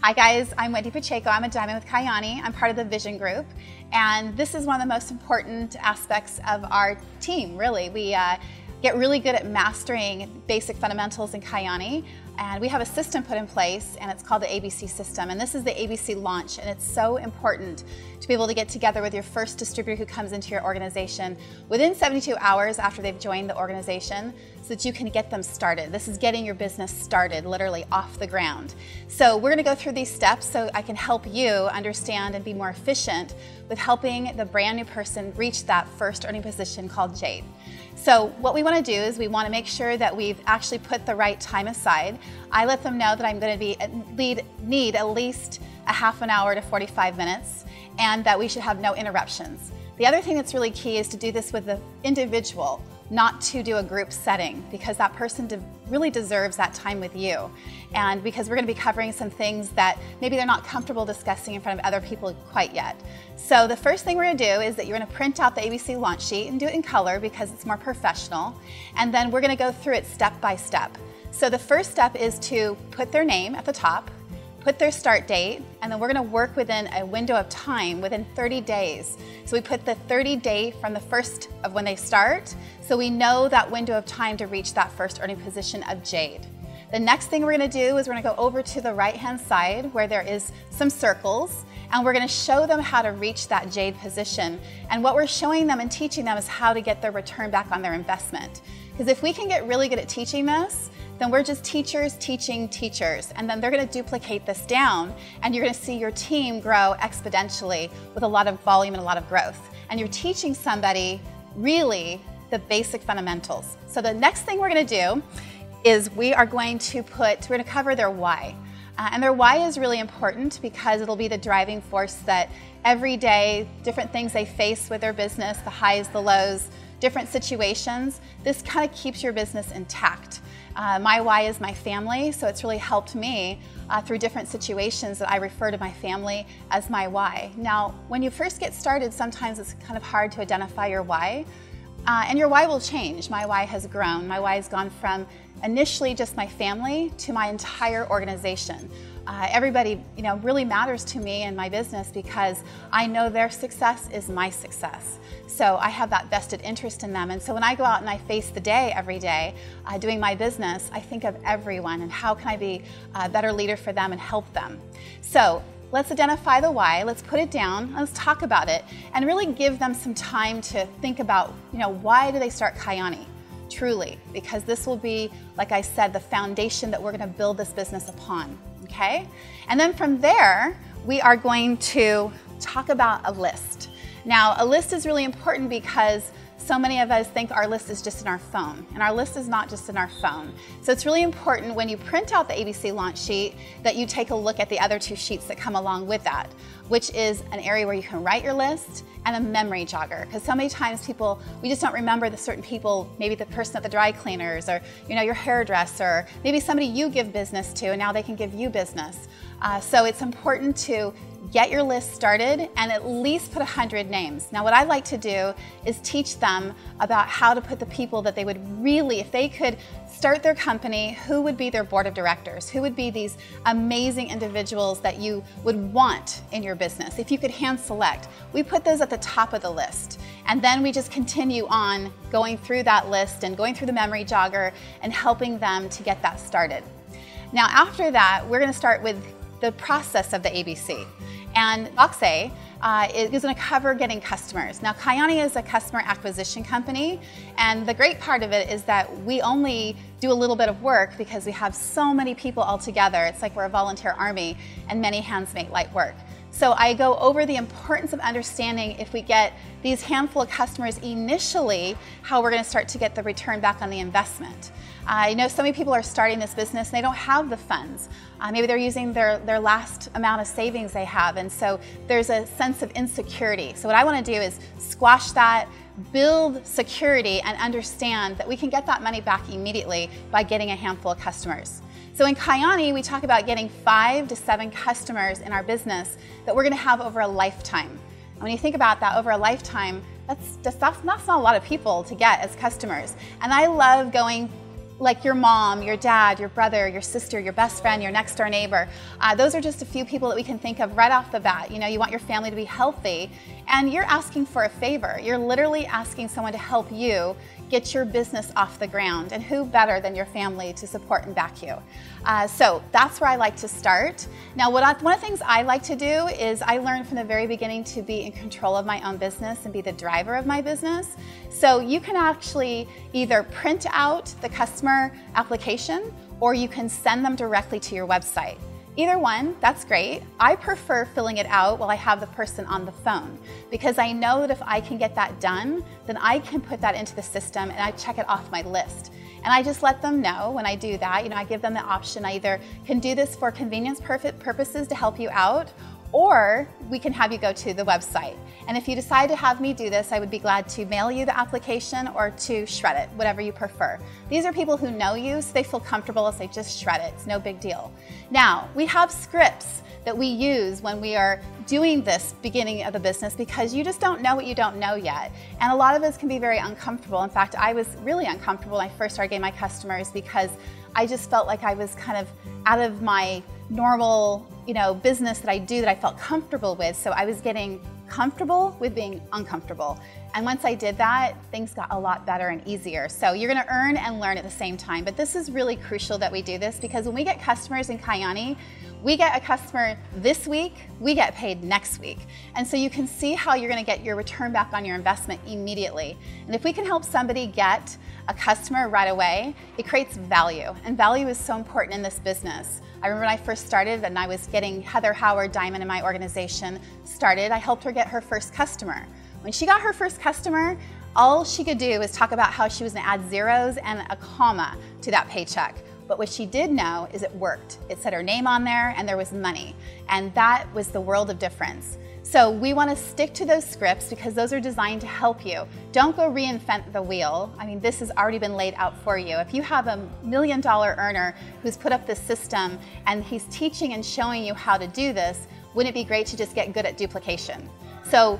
Hi guys, I'm Wendy Pacheco. I'm a Diamond with Kyani. I'm part of the Vision Group, and this is one of the most important aspects of our team, really. We get really good at mastering basic fundamentals in Kyani, and we have a system put in place, and it's called the ABC system, and this is the ABC launch, and it's so important to be able to get together with your first distributor who comes into your organization within 72 hours after they've joined the organization so that you can get them started. This is getting your business started, literally off the ground. So we're gonna go through these steps so I can help you understand and be more efficient with helping the brand new person reach that first earning position called Jade. So what we want to do is we want to make sure that we've actually put the right time aside. I let them know that I'm going to need at least a half an hour to 45 minutes and that we should have no interruptions. The other thing that's really key is to do this with the individual, not to do a group setting, because that person really deserves that time with you. And because we're going to be covering some things that maybe they're not comfortable discussing in front of other people quite yet. So the first thing we're going to do is that you're going to print out the ABC launch sheet and do it in color because it's more professional. And then we're going to go through it step by step. So the first step is to put their name at the top, put their start date, and then we're going to work within a window of time within 30 days. So we put the 30 day from the first of when they start, so we know that window of time to reach that first earning position of Jade. The next thing we're going to do is we're going to go over to the right hand side where there is some circles, and we're going to show them how to reach that Jade position. And what we're showing them and teaching them is how to get their return back on their investment. Because if we can get really good at teaching this, then we're just teachers teaching teachers, and then they're going to duplicate this down, and you're going to see your team grow exponentially with a lot of volume and a lot of growth. And you're teaching somebody really the basic fundamentals. So the next thing we're going to do is we're going to cover their why. And their why is really important because it'll be the driving force that every day, different things they face with their business, the highs, the lows, different situations, this kind of keeps your business intact. My why is my family, so it's really helped me through different situations that I refer to my family as my why. Now, when you first get started, sometimes it's kind of hard to identify your why, and your why will change. My why has grown. My why has gone from initially just my family to my entire organization. Everybody, really matters to me and my business because I know their success is my success. So I have that vested interest in them. And so when I go out and I face the day every day doing my business, I think of everyone and how can I be a better leader for them and help them. So let's identify the why, let's put it down, let's talk about it, and really give them some time to think about, why do they start Kyani? Truly, because this will be, like I said, the foundation that we're going to build this business upon, okay? And then from there, we are going to talk about a list. Now, a list is really important because so many of us think our list is just in our phone, and our list is not just in our phone. So it's really important when you print out the ABC launch sheet that you take a look at the other two sheets that come along with that, which is an area where you can write your list and a memory jogger. Because so many times we just don't remember the certain people, maybe the person at the dry cleaners or your hairdresser, maybe somebody you give business to and now they can give you business. So it's important to get your list started and at least put 100 names. Now what I like to do is teach them about how to put the people that they would really, if they could start their company, who would be their board of directors? Who would be these amazing individuals that you would want in your business? If you could hand select, we put those at the top of the list. And then we just continue on going through that list and going through the memory jogger and helping them to get that started. Now after that, we're going to start with the process of the ABC. And box A is going to cover getting customers. Now, Kyani is a customer acquisition company, and the great part of it is that we only do a little bit of work because we have so many people all together. It's like we're a volunteer army, and many hands make light work. So I go over the importance of understanding if we get these handful of customers initially, how we're going to start to get the return back on the investment. I know so many people are starting this business and they don't have the funds. Maybe they're using their last amount of savings they have, and so there's a sense of insecurity. So what I want to do is squash that, build security, and understand that we can get that money back immediately by getting a handful of customers. So in Kyani, we talk about getting 5 to 7 customers in our business that we're going to have over a lifetime. And when you think about that over a lifetime, that's not a lot of people to get as customers. And I love going like your mom, your dad, your brother, your sister, your best friend, your next door neighbor. Those are just a few people that we can think of right off the bat. You know, you want your family to be healthy, and you're asking for a favor. You're literally asking someone to help you get your business off the ground, and who better than your family to support and back you? So that's where I like to start. Now, one of the things I like to do is I learned from the very beginning to be in control of my own business and be the driver of my business. So you can actually either print out the customer application, or you can send them directly to your website. Either one, that's great. I prefer filling it out while I have the person on the phone, because I know that if I can get that done, then I can put that into the system and I check it off my list. And I just let them know when I do that. You know, I give them the option. I either can do this for convenience purposes to help you out, or we can have you go to the website. And if you decide to have me do this, I would be glad to mail you the application or to shred it, whatever you prefer. These are people who know you, so they feel comfortable if they just shred it. It's no big deal. Now, we have scripts that we use when we are doing this beginning of the business, because you just don't know what you don't know yet. And a lot of us can be very uncomfortable. In fact, I was really uncomfortable when I first started getting my customers, because I just felt like I was kind of out of my normal, you know, business that I do that I felt comfortable with. So I was getting comfortable with being uncomfortable. And once I did that, things got a lot better and easier. So you're gonna earn and learn at the same time. But this is really crucial that we do this, because when we get customers in Kyani, we get a customer this week, we get paid next week. And so you can see how you're gonna get your return back on your investment immediately. And if we can help somebody get a customer right away, it creates value. And value is so important in this business. I remember when I first started and I was getting Heather Howard Diamond in my organization started, I helped her get her first customer. When she got her first customer, all she could do was talk about how she was gonna add zeros and a comma to that paycheck. But what she did know is it worked. It said her name on there and there was money. And that was the world of difference. So we want to stick to those scripts, because those are designed to help you. Don't go reinvent the wheel. I mean, this has already been laid out for you. If you have a $1 million earner who's put up this system and he's teaching and showing you how to do this, wouldn't it be great to just get good at duplication? So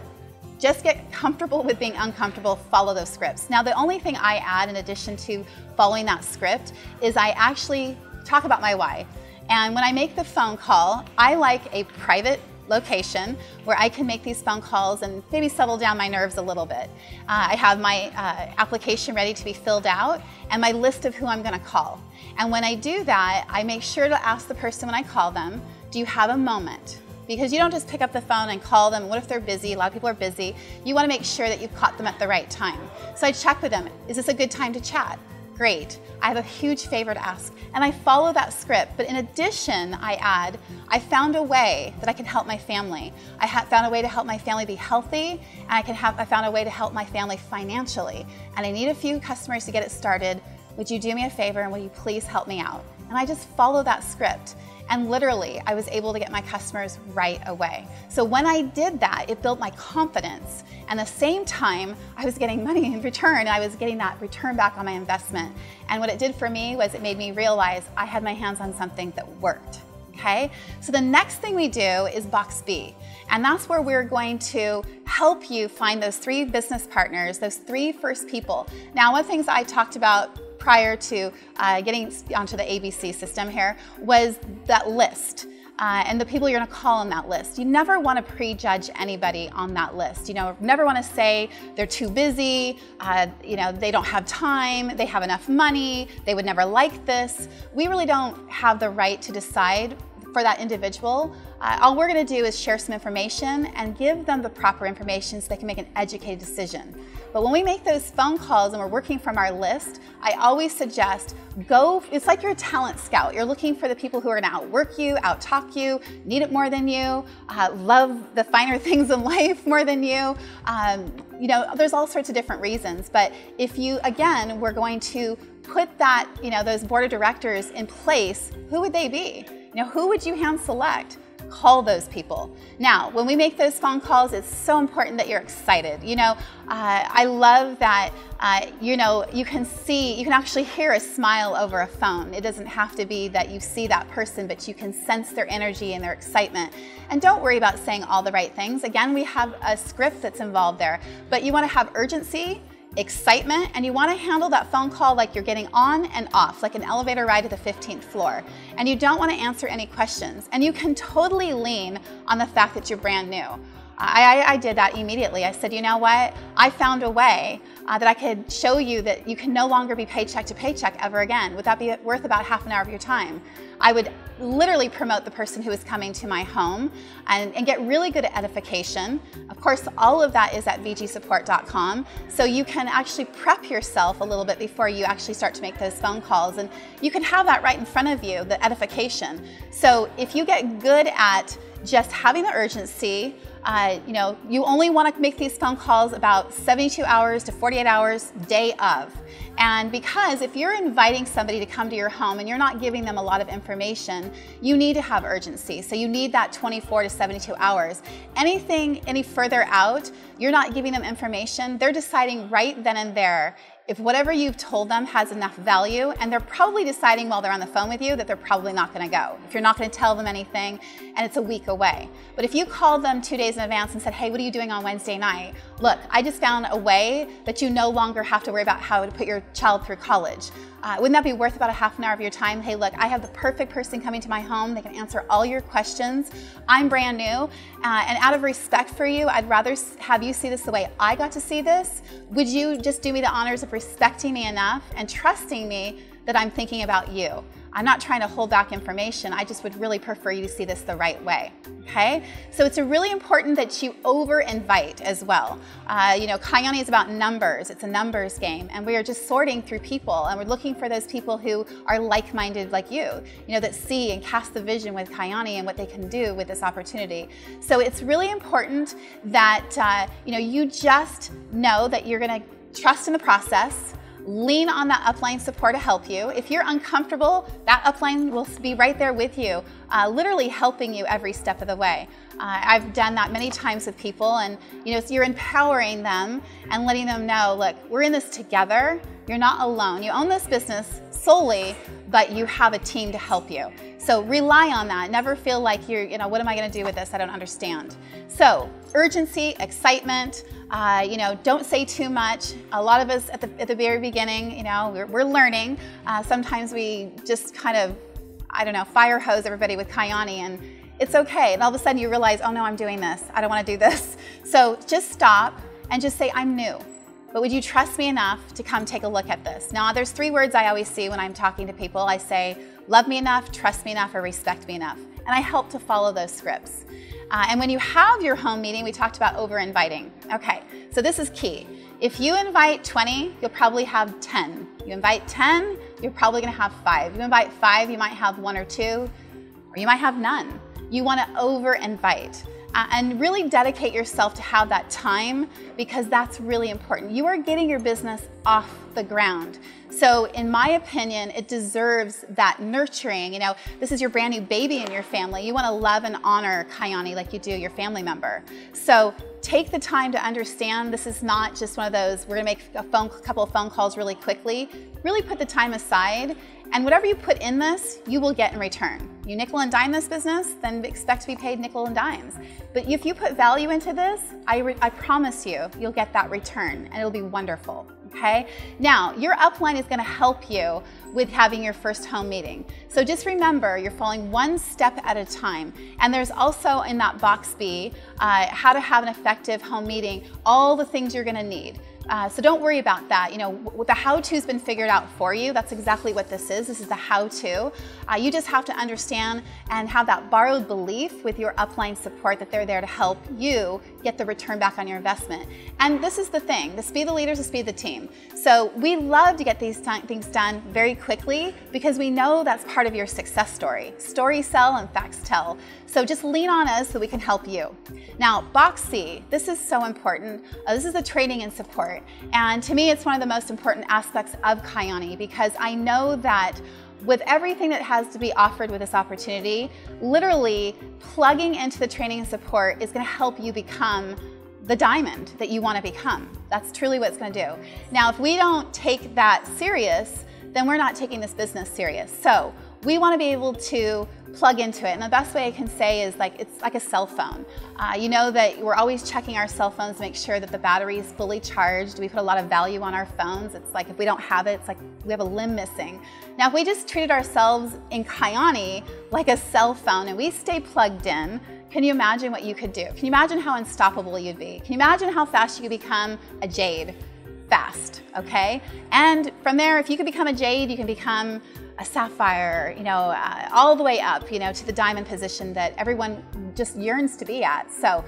just get comfortable with being uncomfortable, follow those scripts. Now, the only thing I add in addition to following that script is I actually talk about my why. And when I make the phone call, I like a private location where I can make these phone calls and maybe settle down my nerves a little bit. I have my application ready to be filled out and my list of who I'm gonna call. And when I do that, I make sure to ask the person when I call them, do you have a moment? Because you don't just pick up the phone and call them. What if they're busy? A lot of people are busy. You want to make sure that you've caught them at the right time. So I check with them. Is this a good time to chat? Great. I have a huge favor to ask. And I follow that script. But in addition, I add, I found a way that I can help my family. I found a way to help my family be healthy, and I found a way to help my family financially. And I need a few customers to get it started. Would you do me a favor and will you please help me out? And I just follow that script. And literally, I was able to get my customers right away. So when I did that, it built my confidence. And at the same time, I was getting money in return, and I was getting that return back on my investment. And what it did for me was it made me realize I had my hands on something that worked. Okay? So the next thing we do is box B. And that's where we're going to help you find those 3 business partners, those 3 first people. Now, one of the things I talked about prior to getting onto the ABC system here was that list. And the people you're gonna call on that list. You never wanna prejudge anybody on that list. You know, never wanna say they're too busy, you know, they don't have time, they have enough money, they would never like this. We really don't have the right to decide for that individual. All we're gonna do is share some information and give them the proper information so they can make an educated decision. But when we make those phone calls and we're working from our list, I always suggest it's like you're a talent scout. You're looking for the people who are gonna outwork you, outtalk you, need it more than you, love the finer things in life more than you. You know, there's all sorts of different reasons. But if you, again, we're going to put that, you know, those board of directors in place, who would they be? You know, who would you hand select? Call those people. Now, when we make those phone calls, it's so important that you're excited. You know, I love that, you know, you can actually hear a smile over a phone. It doesn't have to be that you see that person, but you can sense their energy and their excitement. And don't worry about saying all the right things. Again, we have a script that's involved there, but you want to have urgency. excitement, and you want to handle that phone call like you're getting on and off, like an elevator ride to the 15th floor. And you don't want to answer any questions. And you can totally lean on the fact that you're brand new. I did that immediately. I said, you know what? I found a way that I could show you that you can no longer be paycheck to paycheck ever again. Would that be worth about half an hour of your time? I would literally promote the person who is coming to my home and get really good at edification. Of course, all of that is at vgsupport.com. So you can actually prep yourself a little bit before you actually start to make those phone calls. And you can have that right in front of you, the edification. So if you get good at just having the urgency, you only want to make these phone calls about 72 hours to 48 hours day of. And because if you're inviting somebody to come to your home and you're not giving them a lot of information, you need to have urgency. So you need that 24 to 72 hours. Anything any further out, you're not giving them information, they're deciding right then and there if whatever you've told them has enough value, and they're probably deciding while they're on the phone with you that they're probably not going to go. If you're not going to tell them anything and it's a week away. But if you called them 2 days in advance and said, hey, what are you doing on Wednesday night? Look, I just found a way that you no longer have to worry about how to put your child through college. Wouldn't that be worth about a half an hour of your time? Hey, look, I have the perfect person coming to my home. They can answer all your questions. I'm brand new, and out of respect for you, I'd rather have you see this the way I got to see this. Would you just do me the honors of respecting me enough and trusting me that I'm thinking about you? I'm not trying to hold back information. I just would really prefer you to see this the right way, okay? So it's really important that you over-invite as well. Kyani is about numbers. It's a numbers game, and we are just sorting through people, and we're looking for those people who are like-minded like you, that see and cast the vision with Kyani and what they can do with this opportunity. So it's really important that you just know that you're going to trust in the process. Lean on that upline support to help you. If you're uncomfortable, that upline will be right there with you, literally helping you every step of the way. I've done that many times with people, and so you're empowering them and letting them know, look, we're in this together. You're not alone. You own this business solely, but you have a team to help you. So rely on that. Never feel like you're, what am I going to do with this? I don't understand. So urgency, excitement. Don't say too much. A lot of us at the very beginning, we're learning. Sometimes we just kind of, fire hose everybody with Kyani, and it's okay. And all of a sudden you realize, oh no, I'm doing this. I don't want to do this. So just stop and just say, I'm new. But would you trust me enough to come take a look at this? Now, there's 3 words I always see when I'm talking to people. I say, love me enough, trust me enough, or respect me enough. And I help to follow those scripts. And when you have your home meeting, we talked about over-inviting. Okay, so this is key. If you invite 20, you'll probably have 10. You invite 10, you're probably gonna have 5. You invite 5, you might have 1 or 2, or you might have none. You wanna over-invite. And really dedicate yourself to have that time, because that's really important. You are getting your business off the ground. So in my opinion, it deserves that nurturing. This is your brand new baby in your family. You want to love and honor Kyani like you do your family member. So take the time to understand this is not just one of those, we're going to make a couple of phone calls really quickly. Really put the time aside, and whatever you put in this, you will get in return. You nickel and dime this business, then expect to be paid nickel and dimes. But if you put value into this, I promise you'll get that return, and it'll be wonderful. Okay? Now, your upline is going to help you with having your first home meeting. So just remember, you're following one step at a time. And there's also in that box B, how to have an effective home meeting, all the things you're going to need. So don't worry about that. The how-to's been figured out for you. That's exactly what this is. This is the how-to. You just have to understand and have that borrowed belief with your upline support that they're there to help you get the return back on your investment. And this is the thing, the speed the leaders, the speed the team. So we love to get these things done very quickly because we know that's part of your success story. Story sell and facts tell. So just lean on us so we can help you. Now, box C, this is so important. This is the training and support. And to me, it's one of the most important aspects of Kyani, because I know that with everything that has to be offered with this opportunity, literally plugging into the training and support is going to help you become the diamond that you want to become. That's truly what it's going to do. Now, if we don't take that serious, then we're not taking this business serious. So we want to be able to plug into it. And the best way I can say is it's like a cell phone. You know that we're always checking our cell phones to make sure that the battery is fully charged. We put a lot of value on our phones. It's like if we don't have it, it's like we have a limb missing. Now, if we just treated ourselves in Kyani like a cell phone and we stay plugged in, can you imagine what you could do? Can you imagine how unstoppable you'd be? Can you imagine how fast you could become a jade? Fast, okay? And from there, if you could become a jade, you can become a sapphire, all the way up, to the diamond position that everyone just yearns to be at. So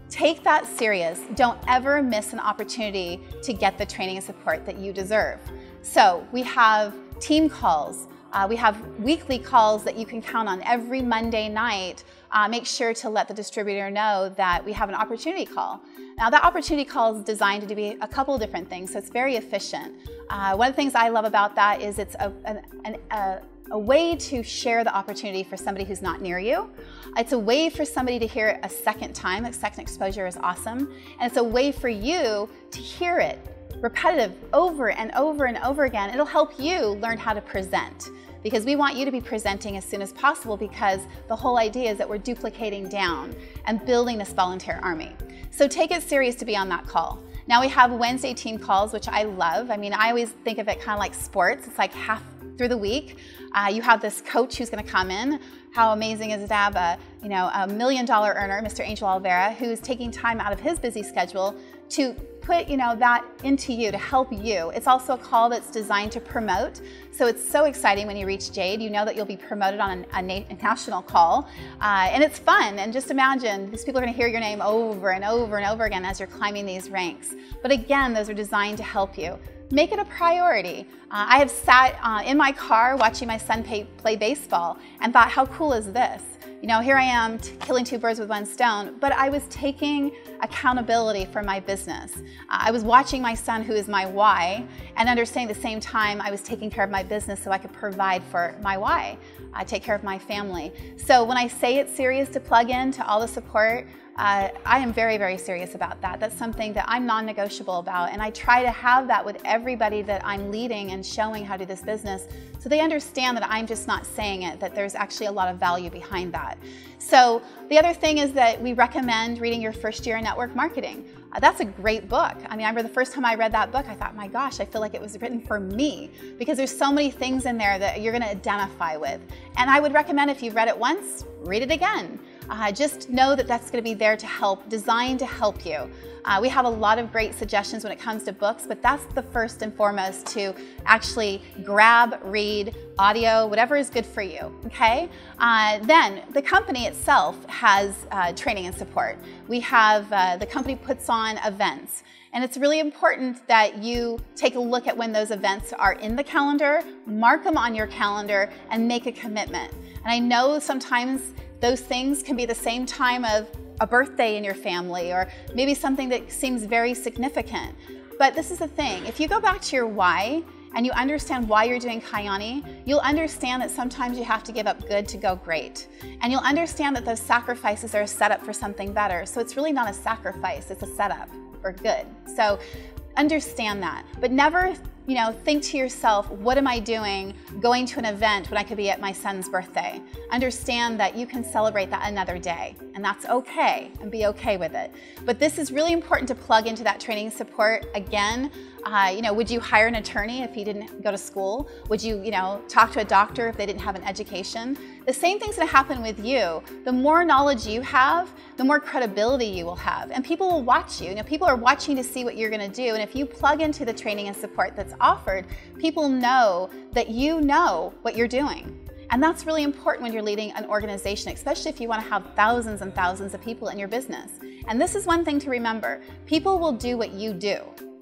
take that serious. Don't ever miss an opportunity to get the training and support that you deserve. So we have team calls. We have weekly calls that you can count on every Monday night. Make sure to let the distributor know that we have an opportunity call. Now, that opportunity call is designed to be a couple of different things, so it's very efficient. One of the things I love about that is it's a way to share the opportunity for somebody who's not near you. It's a way for somebody to hear it a second time. A second exposure is awesome. And it's a way for you to hear it repetitive over and over and over again. It'll help you learn how to present, because we want you to be presenting as soon as possible, because the whole idea is that we're duplicating down and building this volunteer army. So take it serious to be on that call. Now we have Wednesday team calls, which I love. I mean, I always think of it kind of like sports. It's like half through the week. You have this coach who's going to come in. How amazing is it to have a $1 million earner, Mr. Angel Olvera, who's taking time out of his busy schedule to put that into you, to help you. It's also a call that's designed to promote. So it's so exciting when you reach Jade. You know that you'll be promoted on a national call. And it's fun. And just imagine, these people are going to hear your name over and over and over again as you're climbing these ranks. But again, those are designed to help you. Make it a priority. I have sat in my car watching my son play baseball and thought, how cool is this? Here I am killing two birds with one stone, but I was taking accountability for my business. I was watching my son, who is my why, and understanding at the same time I was taking care of my business so I could provide for my why, take care of my family. So when I say it's serious to plug in to all the support, I am very, very serious about that. That's something that I'm non-negotiable about, and I try to have that with everybody that I'm leading and showing how to do this business, so they understand that I'm just not saying it, that there's actually a lot of value behind that. So the other thing is that we recommend reading Your First Year in Network Marketing. That's a great book. I mean, I remember the first time I read that book, I thought, my gosh, I feel like it was written for me, because there's so many things in there that you're going to identify with. And I would recommend, if you've read it once, read it again. Just know that that's going to be there to help, designed to help you. We have a lot of great suggestions when it comes to books, but that's the first and foremost, to actually grab, read, audio, whatever is good for you, okay? Then the company itself has training and support. We have, the company puts on events, and it's really important that you take a look at when those events are in the calendar, mark them on your calendar, and make a commitment. And I know sometimes those things can be the same time of a birthday in your family, or maybe something that seems very significant. But this is the thing, if you go back to your why and you understand why you're doing Kyani, you'll understand that sometimes you have to give up good to go great. And you'll understand that those sacrifices are a setup for something better. So it's really not a sacrifice, it's a setup for good. So understand that, but never think to yourself, what am I doing going to an event when I could be at my son's birthday? Understand that you can celebrate that another day, and that's okay, and be okay with it. But this is really important to plug into that training support. Again, would you hire an attorney if he didn't go to school? Would you, talk to a doctor if they didn't have an education? The same thing's gonna happen with you. The more knowledge you have, the more credibility you will have. And people will watch you. People are watching to see what you're gonna do. And if you plug into the training and support that's offered, people know that you know what you're doing. And that's really important when you're leading an organization, especially if you want to have thousands and thousands of people in your business. And this is one thing to remember. People will do what you do,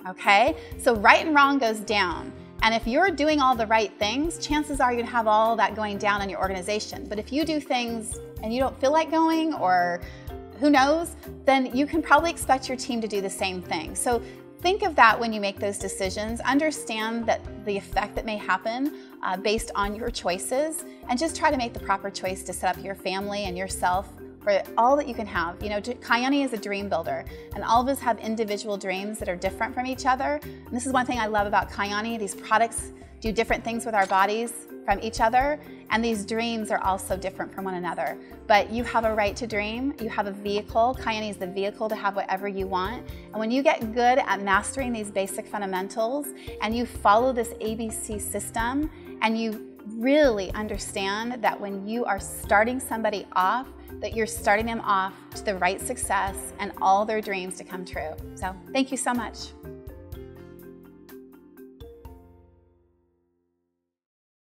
okay? So right and wrong goes down. And if you're doing all the right things, chances are you're going to have all that going down in your organization. But if you do things and you don't feel like going, or who knows, then you can probably expect your team to do the same thing. So think of that when you make those decisions. Understand that the effect that may happen based on your choices, and just try to make the proper choice to set up your family and yourself for all that you can have. Kyani is a dream builder, and all of us have individual dreams that are different from each other. And this is one thing I love about Kyani. These products do different things with our bodies. from each other, and these dreams are also different from one another. But you have a right to dream. You have a vehicle. Kyani is the vehicle to have whatever you want. And when you get good at mastering these basic fundamentals and you follow this ABC system and you really understand that when you are starting somebody off, that you're starting them off to the right success and all their dreams to come true. So thank you so much.